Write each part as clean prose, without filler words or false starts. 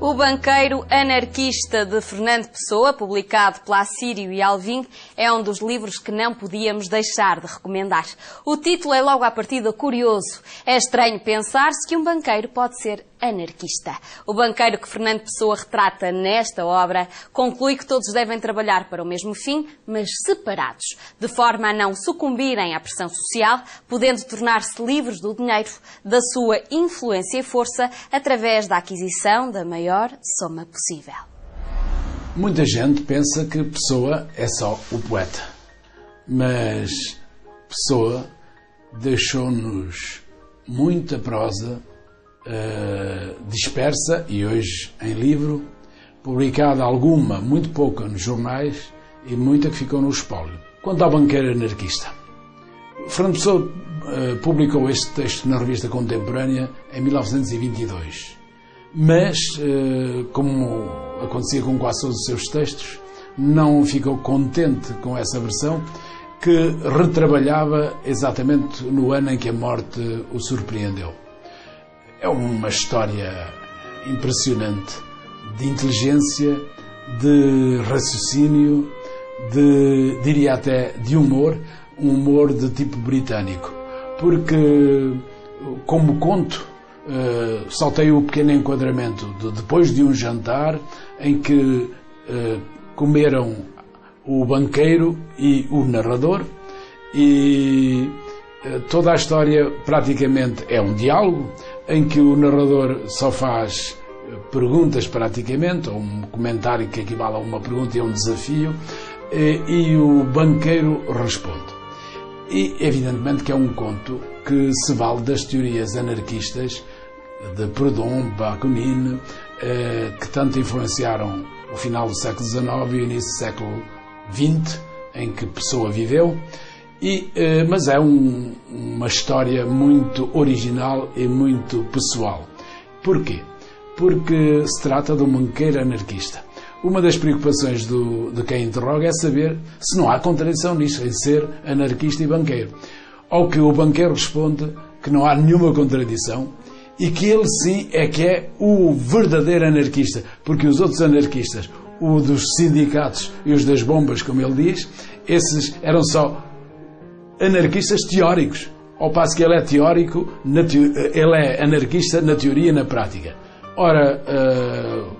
O Banqueiro Anarquista, de Fernando Pessoa, publicado pela Assírio e Alvim, é um dos livros que não podíamos deixar de recomendar. O título é logo à partida curioso. É estranho pensar-se que um banqueiro pode ser anarquista. O banqueiro que Fernando Pessoa retrata nesta obra conclui que todos devem trabalhar para o mesmo fim, mas separados, de forma a não sucumbirem à pressão social, podendo tornar-se livres do dinheiro, da sua influência e força, através da aquisição da maior soma possível. Muita gente pensa que Pessoa é só o poeta, mas Pessoa deixou-nos muita prosa dispersa e hoje em livro, publicada alguma, muito pouca nos jornais e muita que ficou no espólio. Quanto ao banqueiro anarquista, Fernando Pessoa publicou este texto na revista Contemporânea em 1922, mas, como acontecia com quase todos os seus textos, não ficou contente com essa versão, que retrabalhava exatamente no ano em que a morte o surpreendeu. É uma história impressionante de inteligência, de raciocínio, diria até de humor, um humor de tipo britânico. Porque, como conto, saltei o pequeno enquadramento de depois de um jantar em que comeram o banqueiro e o narrador, e toda a história praticamente é um diálogo em que o narrador só faz perguntas praticamente, ou um comentário que equivale a uma pergunta e a um desafio, e o banqueiro responde. E evidentemente que é um conto que se vale das teorias anarquistas de Proudhon, Bakunin, que tanto influenciaram o final do século XIX e o início do século XX, em que Pessoa viveu, mas é uma história muito original e muito pessoal. Porquê? Porque se trata de um banqueiro anarquista. Uma das preocupações de quem interroga é saber se não há contradição nisto, em ser anarquista e banqueiro. Ao que o banqueiro responde que não há nenhuma contradição e que ele sim é que é o verdadeiro anarquista, porque os outros anarquistas, o dos sindicatos e os das bombas, como ele diz, esses eram só anarquistas teóricos, ao passo que ele é teórico, ele é anarquista na teoria e na prática. Ora,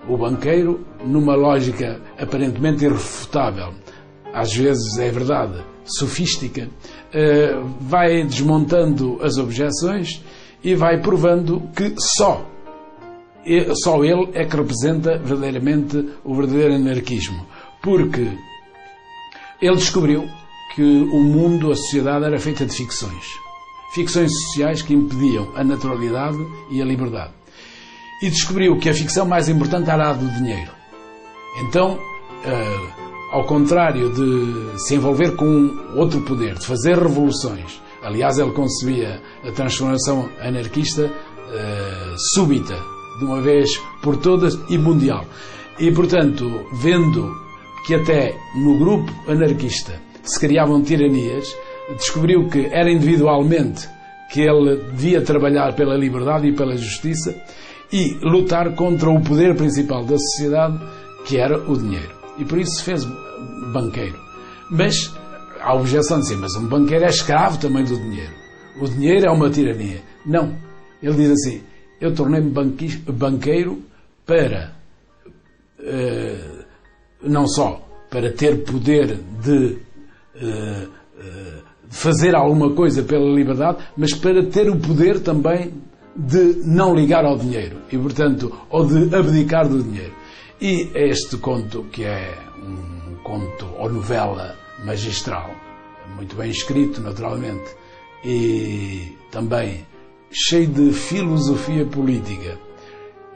o banqueiro, numa lógica aparentemente irrefutável, às vezes é verdade, sofística, vai desmontando as objeções e vai provando que só ele é que representa verdadeiramente o verdadeiro anarquismo, porque ele descobriu que o mundo, a sociedade, era feita de ficções sociais que impediam a naturalidade e a liberdade. E descobriu que a ficção mais importante era a do dinheiro. Então, ao contrário de se envolver com outro poder, de fazer revoluções, aliás, ele concebia a transformação anarquista súbita, de uma vez por todas e mundial. E, portanto, vendo que até no grupo anarquista se criavam tiranias, descobriu que era individualmente que ele devia trabalhar pela liberdade e pela justiça e lutar contra o poder principal da sociedade, que era o dinheiro. E por isso se fez banqueiro. Mas há a objeção de dizer, mas um banqueiro é escravo também do dinheiro. O dinheiro é uma tirania. Não. Ele diz assim, eu tornei-me banqueiro para, não só para ter poder de fazer alguma coisa pela liberdade, mas para ter o poder também de não ligar ao dinheiro e, portanto, ou de abdicar do dinheiro. E este conto, que é um conto ou novela magistral, muito bem escrito, naturalmente, e também cheio de filosofia política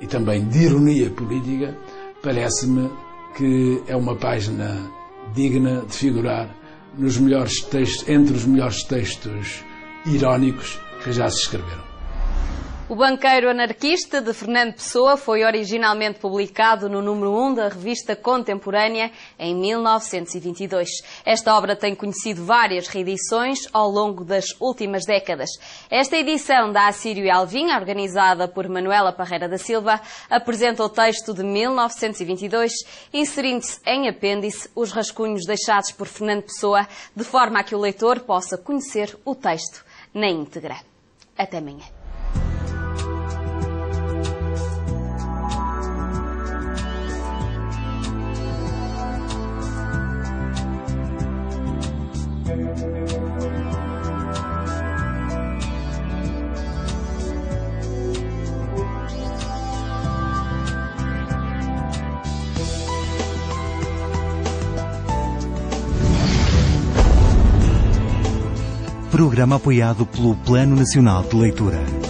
e também de ironia política, parece-me que é uma página digna de figurar nos melhores textos, entre os melhores textos irónicos que já se escreveram. O Banqueiro Anarquista, de Fernando Pessoa, foi originalmente publicado no número 1 da revista Contemporânea em 1922. Esta obra tem conhecido várias reedições ao longo das últimas décadas. Esta edição da Assírio e Alvim, organizada por Manuela Parreira da Silva, apresenta o texto de 1922, inserindo-se em apêndice os rascunhos deixados por Fernando Pessoa, de forma a que o leitor possa conhecer o texto na íntegra. Até amanhã. Programa apoiado pelo Plano Nacional de Leitura.